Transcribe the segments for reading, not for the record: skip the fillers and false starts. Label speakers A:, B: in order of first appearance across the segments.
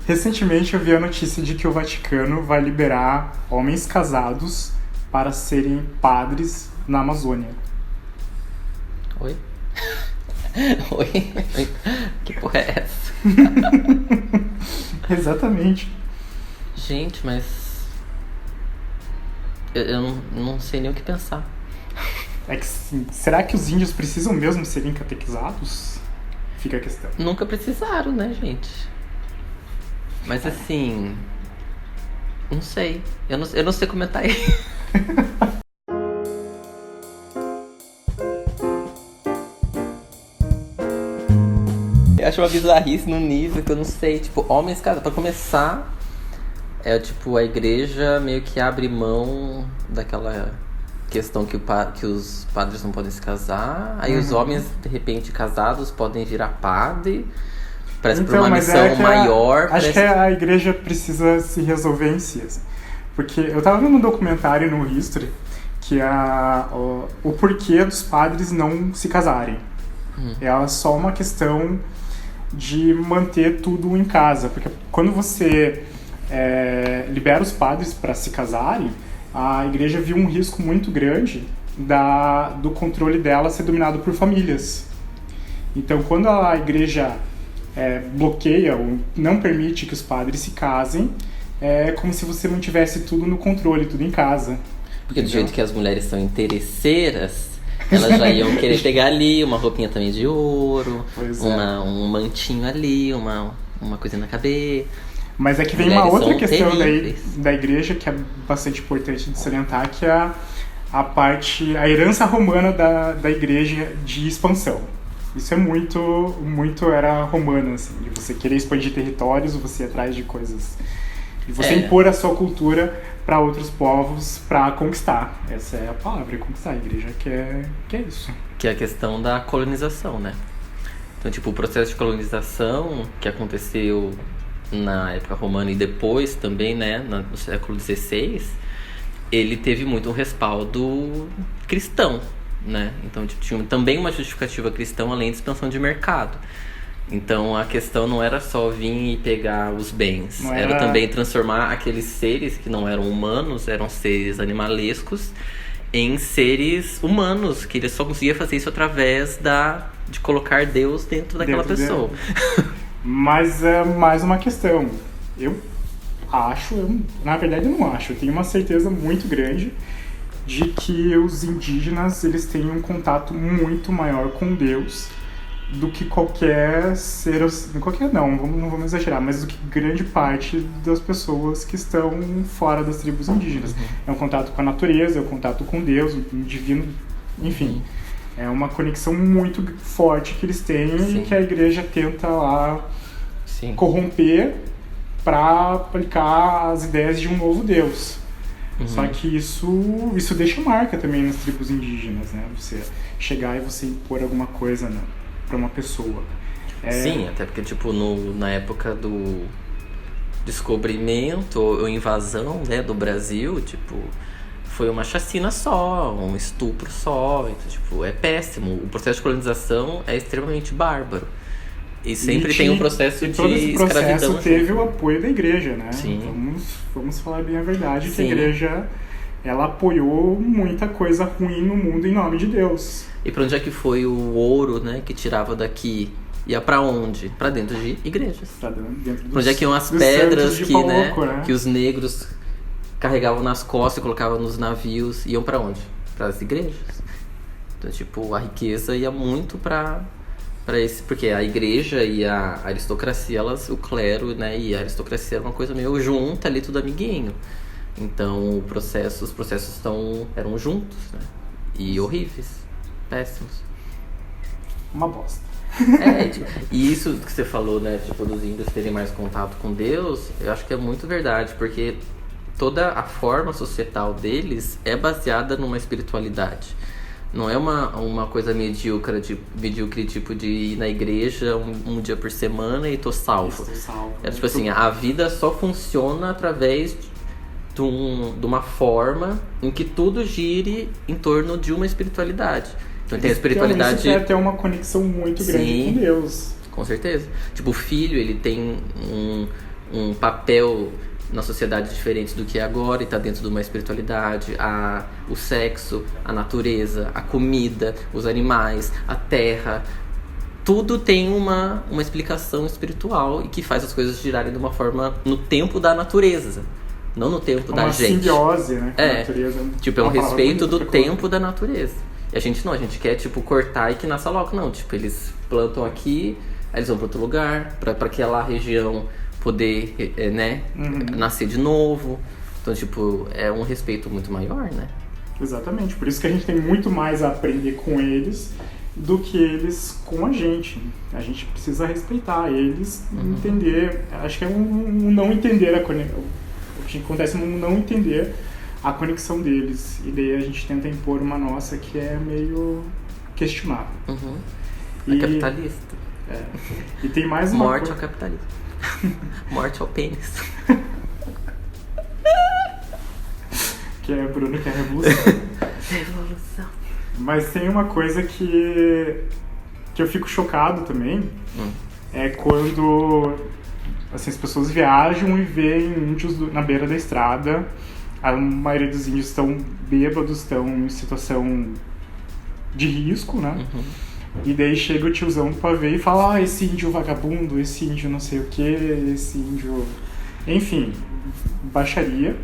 A: Recentemente eu vi a notícia de que o Vaticano vai liberar homens casados para serem padres na Amazônia.
B: Oi? Oi? Que porra é essa?
A: Exatamente.
B: Gente, mas... Eu não sei nem o que pensar.
A: É que, sim, será que os índios precisam mesmo serem catequizados? Fica a questão.
B: Nunca precisaram, né, gente? Mas assim... Não sei. Eu não sei comentar aí. Eu acho uma bizarrice no nível que eu não sei. Tipo, homens casados. Pra começar, tipo, a igreja meio que abre mão daquela questão que os padres não podem se casar. Aí os homens, de repente, casados podem virar padre. Parece por uma missão maior.
A: Acho que a igreja precisa se resolver em si. Assim. Porque eu tava vendo um documentário no History que o porquê dos padres não se casarem. É só uma questão de manter tudo em casa. Porque quando você libera os padres para se casarem, a igreja viu um risco muito grande do controle dela ser dominado por famílias. Então, quando a igreja bloqueia ou não permite que os padres se casem, é como se você mantivesse tudo no controle, tudo em casa.
B: Porque do jeito que as mulheres são interesseiras, elas já iam querer pegar ali uma roupinha também de ouro, um mantinho ali, uma coisinha na cabeça.
A: Mas é que vem uma outra questão da igreja que é bastante importante de salientar, que é a herança romana da igreja de expansão. Isso é muito era romana, assim, de você querer expandir territórios, você ir atrás de coisas, de você impor a sua cultura para outros povos para conquistar. Essa é a palavra, conquistar. A igreja que é isso. Que
B: é a questão da colonização, né? Então, tipo, o processo de colonização que aconteceu na época romana e depois também, né, no século XVI, ele teve muito um respaldo cristão, né? Então tipo, tinha também uma justificativa cristã além de expansão de mercado. Então a questão não era só vir e pegar os bens, era também transformar aqueles seres que não eram humanos, eram seres animalescos, em seres humanos, que ele só conseguia fazer isso através de colocar Deus dentro daquela pessoa.
A: Mas é mais uma questão. Na verdade eu não acho, eu tenho uma certeza muito grande de que os indígenas eles têm um contato muito maior com Deus do que qualquer ser, não vamos exagerar, mas do que grande parte das pessoas que estão fora das tribos indígenas. É um contato com a natureza, é um contato com Deus, o divino, enfim. É uma conexão muito forte que eles têm e que a igreja tenta lá corromper para aplicar as ideias de um novo Deus. Só que isso deixa marca também nas tribos indígenas, né? Você chegar e você impor alguma coisa para uma pessoa.
B: Sim, até porque tipo na época do descobrimento ou invasão, né, do Brasil, tipo, foi uma chacina só, um estupro só, então, tipo, é péssimo. O processo de colonização é extremamente bárbaro. E sempre tem um processo de escravidão. E todo esse processo
A: teve o apoio da igreja, né?
B: Sim.
A: Vamos falar bem a verdade, que a igreja, ela apoiou muita coisa ruim no mundo em nome de Deus.
B: E pra onde é que foi o ouro, né, que tirava daqui? Ia pra onde? Pra dentro de igrejas. Pra onde é que iam as pedras que, Paulo, né, que os negros carregavam nas costas e colocavam nos navios? Iam pra onde? Pras igrejas. Então, tipo, a riqueza ia muito pra esse, porque a igreja e a aristocracia, o clero, né, e a aristocracia era uma coisa meio junta ali, tudo amiguinho. Então os processos eram juntos, né, e horríveis, péssimos.
A: Uma bosta.
B: E isso que você falou, né, tipo, dos índios terem mais contato com Deus, eu acho que é muito verdade, porque toda a forma societal deles é baseada numa espiritualidade. Não é uma coisa medíocre, tipo de ir na igreja um dia por semana e tô salvo. É tipo assim, a vida só funciona através de uma forma em que tudo gire em torno de uma espiritualidade. Então tem a espiritualidade...
A: Isso quer ter uma conexão muito grande com Deus.
B: Com certeza. Tipo, o filho, ele tem um papel na sociedade diferente do que é agora e tá dentro de uma espiritualidade. O sexo, a natureza, a comida, os animais, a terra, tudo tem uma explicação espiritual e que faz as coisas girarem de uma forma no tempo da natureza, não no tempo da gente.
A: Uma simbiose, né? Com
B: a
A: natureza.
B: Tipo, é um respeito do tempo da natureza. E a gente quer, tipo, cortar e que nasça logo. Não, tipo, eles plantam aqui, aí eles vão para outro lugar, para aquela região poder, né, nascer de novo. Então, tipo, é um respeito muito maior, né?
A: Exatamente. Por isso que a gente tem muito mais a aprender com eles do que eles com a gente. A gente precisa respeitar eles, entender. Acho que é um não entender a conexão. O que acontece é um não entender a conexão deles. E daí a gente tenta impor uma nossa que é meio questionável.
B: É capitalista.
A: E tem mais uma
B: Morte ao capitalismo. Morte ao pênis.
A: Que é Bruno, que é a revolução.
B: Revolução.
A: Mas tem uma coisa que eu fico chocado também. É quando assim, as pessoas viajam e veem índios na beira da estrada. A maioria dos índios estão bêbados, estão em situação de risco, né? E daí chega o tiozão do pavê e fala: esse índio vagabundo, esse índio não sei o que, esse índio... Enfim, baixaria.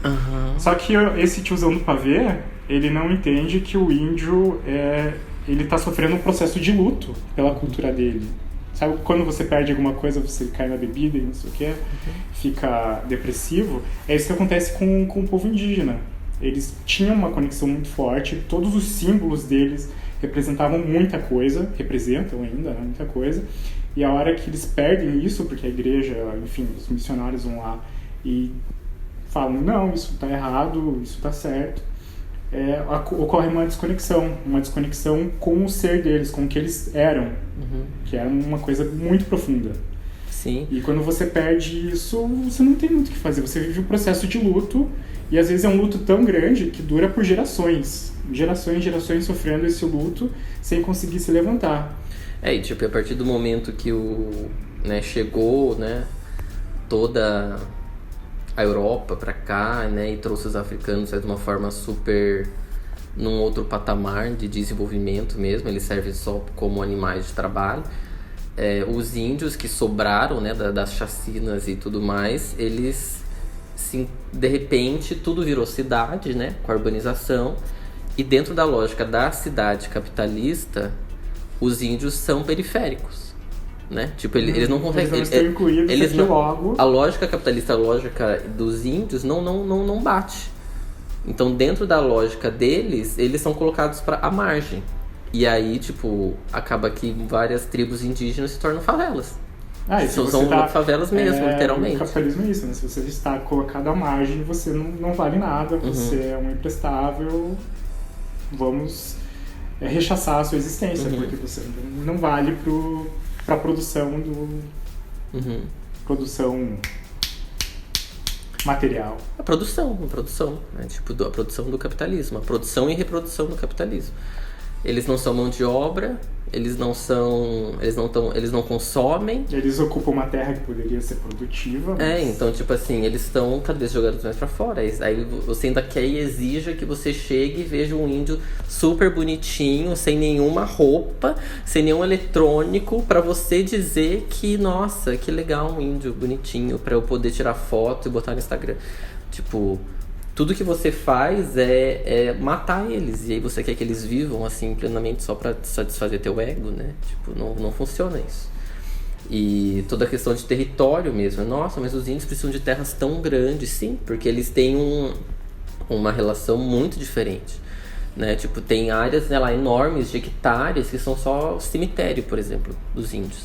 A: Só que esse tiozão do pavê, ele não entende que o índio ele tá sofrendo um processo de luto pela cultura dele. Sabe quando você perde alguma coisa, você cai na bebida e não sei o que, fica depressivo? É isso que acontece com o povo indígena. Eles tinham uma conexão muito forte, todos os símbolos deles representavam muita coisa, representam ainda, né, muita coisa. E a hora que eles perdem isso, porque a igreja, enfim, os missionários vão lá e falam: não, isso está errado, isso está certo, ocorre uma desconexão com o ser deles, com o que eles eram, que era uma coisa muito profunda.
B: Sim.
A: E quando você perde isso, você não tem muito o que fazer, você vive um processo de luto, e às vezes é um luto tão grande que dura por gerações sofrendo esse luto sem conseguir se levantar.
B: E tipo, a partir do momento que chegou, né, toda a Europa pra cá, né, e trouxe os africanos de uma forma super num outro patamar de desenvolvimento mesmo, eles servem só como animais de trabalho. Os índios que sobraram, né, das chacinas e tudo mais, eles, sim, de repente, tudo virou cidade, né, com a urbanização, e dentro da lógica da cidade capitalista, os índios são periféricos, né? Tipo, eles não conseguem...
A: Eles não estão incluídos logo.
B: A lógica capitalista, a lógica dos índios não bate. Então, dentro da lógica deles, eles são colocados para a margem. E aí, tipo, acaba que várias tribos indígenas se tornam favelas. São favelas mesmo, literalmente.
A: O capitalismo é isso, né? Se você está colocado à margem, você não vale nada, você é um imprestável, vamos rechaçar a sua existência, porque você não vale para a produção produção material.
B: A produção, né? Tipo, a produção do capitalismo, a produção e reprodução do capitalismo. Eles não são mão de obra, eles não consomem.
A: Eles ocupam uma terra que poderia ser produtiva. Mas...
B: então, tipo assim, eles estão cada vez jogados mais pra fora. Aí você ainda quer e exija que você chegue e veja um índio super bonitinho, sem nenhuma roupa, sem nenhum eletrônico, pra você dizer que, nossa, que legal um índio bonitinho, pra eu poder tirar foto e botar no Instagram. Tipo... Tudo que você faz é matar eles. E aí você quer que eles vivam assim plenamente só pra satisfazer teu ego, né? Tipo, não funciona isso. E toda a questão de território mesmo. Nossa, mas os índios precisam de terras tão grandes. Sim, porque eles têm uma relação muito diferente, né? Tipo, tem áreas, né, lá, enormes de hectares que são só cemitério, por exemplo, dos índios.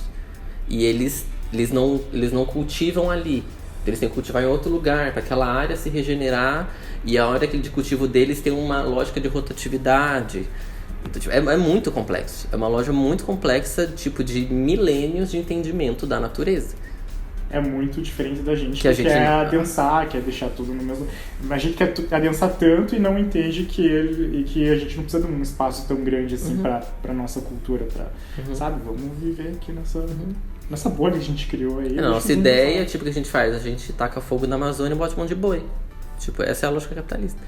B: E eles não cultivam ali. Eles têm que cultivar em outro lugar, para aquela área se regenerar, e a hora de cultivo deles tem uma lógica de rotatividade. Então, tipo, é muito complexo. É uma lógica muito complexa, tipo, de milênios de entendimento da natureza.
A: É muito diferente da gente que quer adensar, quer deixar tudo no mesmo... A gente quer adensar tanto e não entende que a gente não precisa de um espaço tão grande assim para nossa cultura. Sabe? Vamos viver aqui nessa... Nessa bolha que a gente criou aí.
B: A nossa ideia, tipo, que a gente faz, a gente taca fogo na Amazônia e bota um monte de boi. Tipo, essa é a lógica capitalista.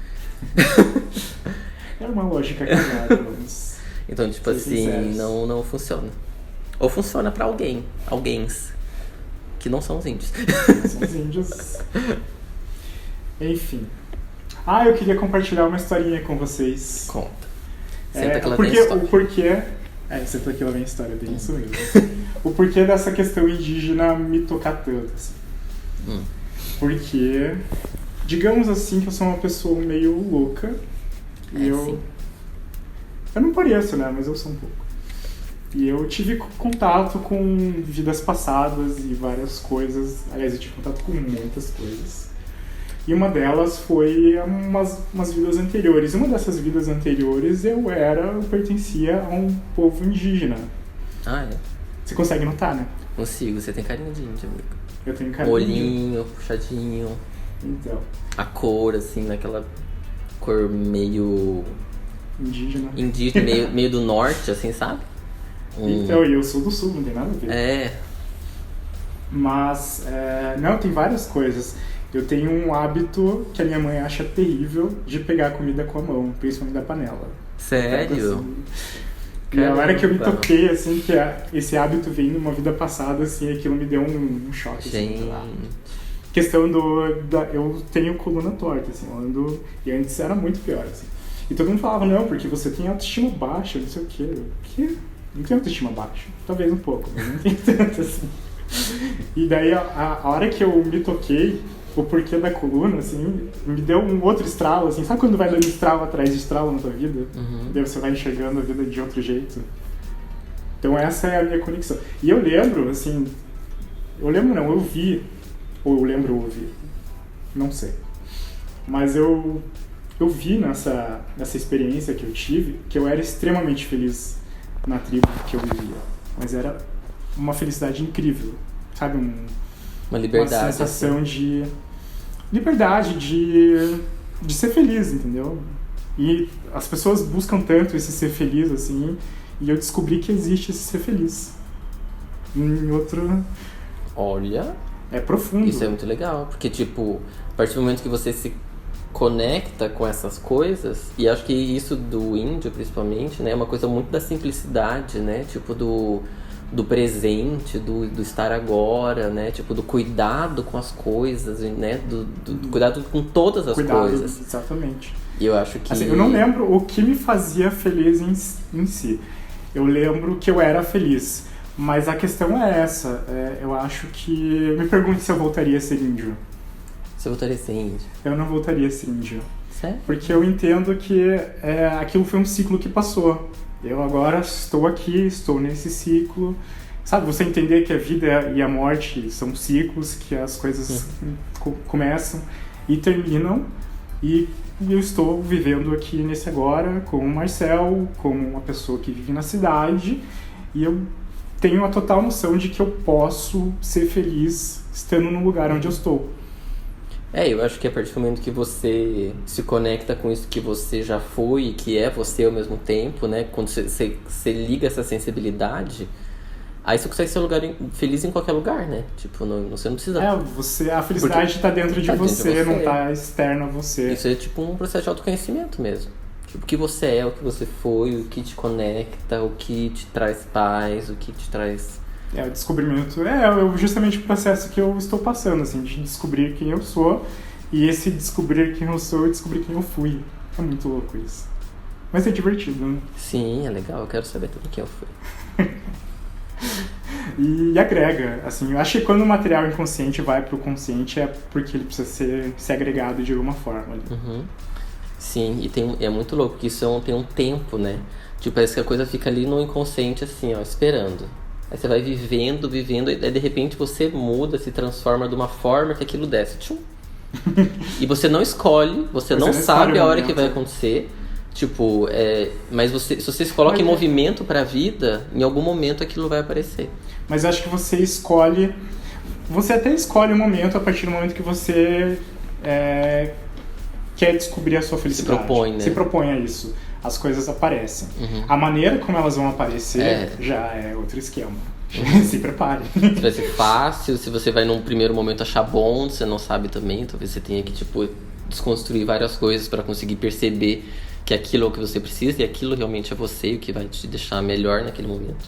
A: É uma lógica cagada, vamos.
B: Então, tipo assim, não funciona. Ou funciona pra alguéms, que não são os índios.
A: São os índios. Enfim. Eu queria compartilhar uma historinha com vocês.
B: Conta. Senta que ela vem história.
A: O porquê... senta que ela vem história, bem isso mesmo. O porquê dessa questão indígena me tocar tanto, assim. Porque, digamos assim, que eu sou uma pessoa meio louca. E eu não pareço, né? Mas eu sou um pouco. E eu tive contato com vidas passadas e várias coisas. Aliás, eu tive contato com muitas coisas. E uma delas foi umas vidas anteriores. Uma dessas vidas anteriores eu pertencia a um povo indígena.
B: É?
A: Você consegue notar, né?
B: Consigo, você tem carinha de índio, amigo.
A: Eu tenho carinha de índio.
B: Olhinho, puxadinho.
A: Então.
B: A cor, assim, naquela cor meio...
A: Indígena.
B: Meio do norte, assim, sabe?
A: Então, e eu sou do sul, não tem nada a ver. Mas, não, tem várias coisas. Eu tenho um hábito que a minha mãe acha terrível de pegar a comida com a mão, principalmente da panela.
B: Sério?
A: Assim, e a hora que eu me toquei, assim, que esse hábito vem numa vida passada, assim, aquilo me deu um choque.
B: Gente.
A: Assim, questão eu tenho coluna torta, assim, eu ando... E antes era muito pior, assim. E todo mundo falava, não, porque você tem autoestima baixa, não sei o quê. O quê? Não tenho autoestima baixa. Talvez um pouco, mas não tem tanto, assim. E daí, a hora que eu me toquei, o porquê da coluna, assim, me deu um outro estralo, assim. Sabe quando vai dando estralo atrás de estralo na tua vida? Daí você vai enxergando a vida de outro jeito. Então essa é a minha conexão. E eu lembro, assim... eu vi... Ou eu lembro ouvir. Não sei. Mas eu vi nessa experiência que eu tive que eu era extremamente feliz na tribo que eu vivia. Mas era uma felicidade incrível. Sabe?
B: Uma liberdade.
A: Uma sensação assim. De liberdade, de ser feliz, entendeu? E as pessoas buscam tanto esse ser feliz, assim, e eu descobri que existe esse ser feliz. Em outro...
B: Olha...
A: É profundo.
B: Isso é muito legal, porque, tipo, a partir do momento que você se conecta com essas coisas, e acho que isso do índio, principalmente, né, é uma coisa muito da simplicidade, né, tipo, do presente, do estar agora, né, tipo, do cuidado com as coisas, né, do cuidado com todas as coisas.
A: Exatamente.
B: E eu acho que...
A: Assim, eu não lembro o que me fazia feliz em si. Eu lembro que eu era feliz. Mas a questão é essa, eu acho que... Me pergunte se eu voltaria a ser índio.
B: Você voltaria a ser índio?
A: Eu não voltaria a ser índio.
B: Sério?
A: Porque eu entendo que aquilo foi um ciclo que passou. Eu agora estou aqui, estou nesse ciclo. Sabe, você entender que a vida e a morte são ciclos, que as coisas começam e terminam. E eu estou vivendo aqui nesse agora, como o Marcel, como uma pessoa que vive na cidade. E eu tenho a total noção de que eu posso ser feliz estando no lugar onde eu estou.
B: Eu acho que a partir do momento que você se conecta com isso que você já foi e que é você ao mesmo tempo, né? Quando você liga essa sensibilidade, aí você consegue ser feliz em qualquer lugar, né? Tipo, você não precisa...
A: a felicidade está dentro de você, não está externa a você.
B: Isso é tipo um processo de autoconhecimento mesmo. Tipo, o que você é, o que você foi, o que te conecta, o que te traz paz, o que te traz...
A: O descobrimento justamente o processo que eu estou passando, assim, de descobrir quem eu sou. E esse descobrir quem eu sou e descobrir quem eu fui. É muito louco isso. Mas é divertido, né?
B: Sim, é legal. Eu quero saber tudo quem eu fui.
A: E agrega, assim, eu acho que quando o material inconsciente vai pro consciente é porque ele precisa ser agregado de alguma forma ali.
B: Sim, e é muito louco, porque isso tem um tempo, né? Tipo, parece que a coisa fica ali no inconsciente, assim, ó, esperando. Aí você vai vivendo, e aí de repente você muda, se transforma de uma forma que aquilo desce. Tchum. E você não escolhe, você não sabe a hora que vai acontecer. Tipo, mas se você se coloca em movimento pra vida, em algum momento aquilo vai aparecer.
A: Mas eu acho que você escolhe... Você até escolhe o momento a partir do momento que você... quer descobrir a sua felicidade.
B: Se propõe, né?
A: Se propõe a isso. As coisas aparecem. A maneira como elas vão aparecer já é outro esquema. Se prepare.
B: Se vai ser fácil, se você vai num primeiro momento achar bom, você não sabe também, talvez você tenha que, tipo, desconstruir várias coisas pra conseguir perceber que aquilo é o que você precisa e aquilo realmente é você e o que vai te deixar melhor naquele momento.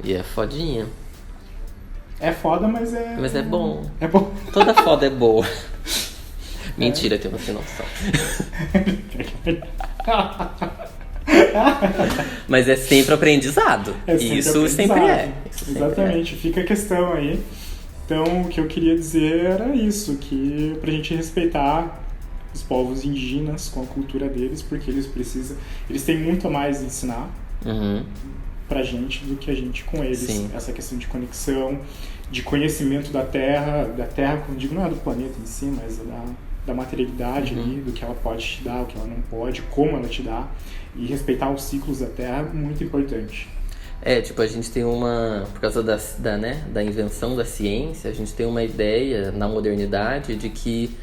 B: E é fodinha.
A: É foda, mas é...
B: Mas é bom.
A: É bom.
B: Toda foda é boa. Mentira, que eu não sei noção. Mas é sempre aprendizado. Isso sempre é.
A: Exatamente, fica a questão aí. Então, o que eu queria dizer era isso, que pra gente respeitar os povos indígenas com a cultura deles, porque eles têm muito a mais a ensinar pra gente do que a gente com eles.
B: Sim.
A: Essa questão de conexão, de conhecimento da Terra, como digo, não é do planeta em si, mas da materialidade ali, do que ela pode te dar, o que ela não pode, como ela te dá, e respeitar os ciclos da Terra é muito importante.
B: Tipo, a gente tem por causa da invenção da ciência, a gente tem uma ideia na modernidade de que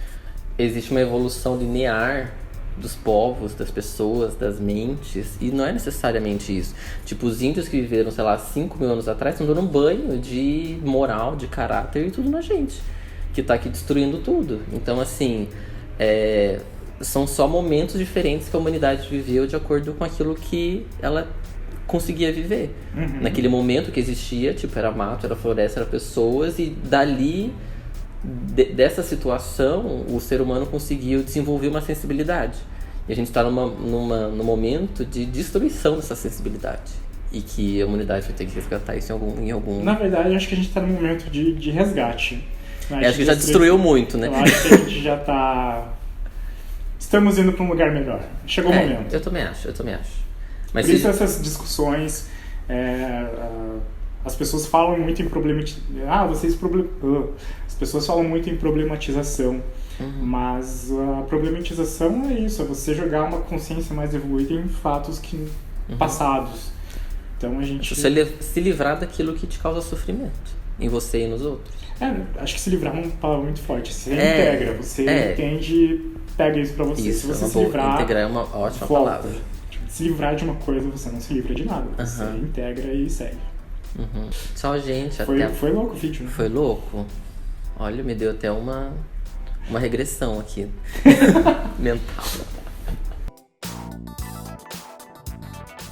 B: existe uma evolução linear dos povos, das pessoas, das mentes, e não é necessariamente isso. Tipo, os índios que viveram, sei lá, 5 mil anos atrás estão dando um banho de moral, de caráter e tudo na gente, que tá aqui destruindo tudo. Então, assim, são só momentos diferentes que a humanidade viveu de acordo com aquilo que ela conseguia viver. Naquele momento que existia, tipo, era mato, era floresta, era pessoas, e dali, dessa situação, o ser humano conseguiu desenvolver uma sensibilidade. E a gente está num momento de destruição dessa sensibilidade. E que a humanidade vai ter que resgatar isso em algum...
A: Na verdade, acho que a gente está num momento de resgate.
B: Acho que já destruiu muito, né?
A: Eu acho que a gente já está... Estamos indo para um lugar melhor. Chegou o momento.
B: Eu também acho. Mas
A: por isso essas discussões... as pessoas falam muito em As pessoas falam muito em problematização. Mas a problematização é isso, é você jogar uma consciência mais evoluída em fatos passados. Então a gente...
B: Você se livrar daquilo que te causa sofrimento, em você e nos outros.
A: Acho que se livrar é uma palavra muito forte. Você integra, você entende, pega isso pra você.
B: Isso,
A: se você se livrar...
B: Integrar é uma ótima palavra.
A: Se livrar de uma coisa, você não se livra de nada. Você integra e segue.
B: Tchau, gente.
A: Foi louco o vídeo, né?
B: Foi louco. Olha, me deu até uma regressão aqui. Mental.